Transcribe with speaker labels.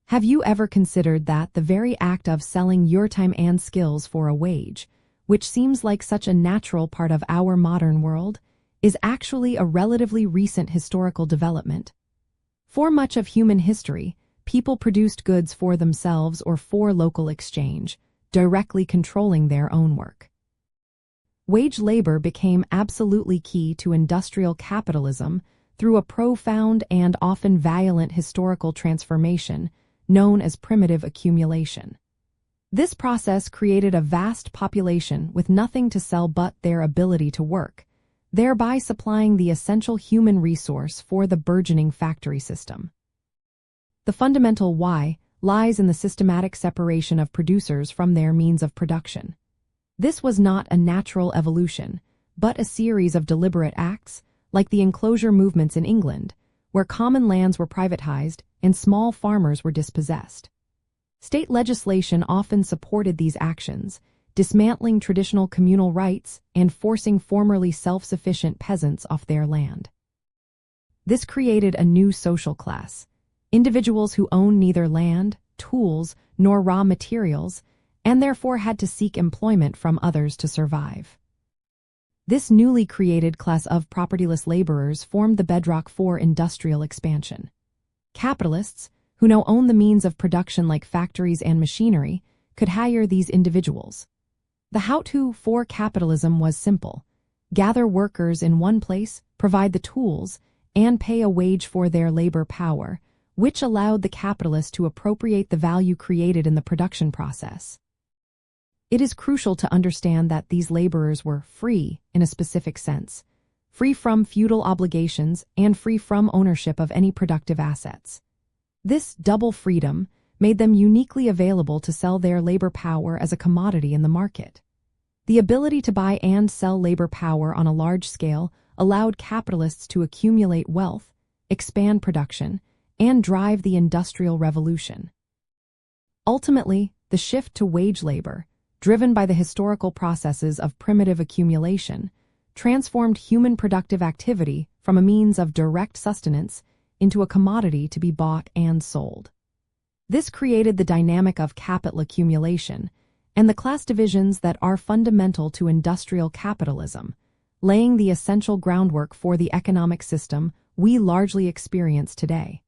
Speaker 1: Have you ever considered that the very act of selling your time and skills for a wage, which seems like such a natural part of our modern world, is actually a relatively recent historical development? For much of human history, people produced goods for themselves or for local exchange, directly controlling their own work. Wage labor became absolutely key to industrial capitalism through a profound and often violent historical transformation known as primitive accumulation. This process created a vast population with nothing to sell but their ability to work, thereby supplying the essential human resource for the burgeoning factory system. The fundamental why lies in the systematic separation of producers from their means of production. This was not a natural evolution, but a series of deliberate acts, like the enclosure movements in England, where common lands were privatized and small farmers were dispossessed. State legislation often supported these actions, dismantling traditional communal rights and forcing formerly self-sufficient peasants off their land. This created a new social class, individuals who owned neither land, tools, nor raw materials, and therefore had to seek employment from others to survive. This newly created class of propertyless laborers formed the bedrock for industrial expansion. Capitalists, who now own the means of production like factories and machinery, could hire these individuals. The how-to for capitalism was simple: gather workers in one place, provide the tools, and pay a wage for their labor power, which allowed the capitalist to appropriate the value created in the production process. It is crucial to understand that these laborers were free in a specific sense, free from feudal obligations and free from ownership of any productive assets. This double freedom made them uniquely available to sell their labor power as a commodity in the market. The ability to buy and sell labor power on a large scale allowed capitalists to accumulate wealth, expand production, and drive the Industrial Revolution. Ultimately, the shift to wage labor, driven by the historical processes of primitive accumulation, transformed human productive activity from a means of direct sustenance into a commodity to be bought and sold. This created the dynamic of capital accumulation and the class divisions that are fundamental to industrial capitalism, laying the essential groundwork for the economic system we largely experience today.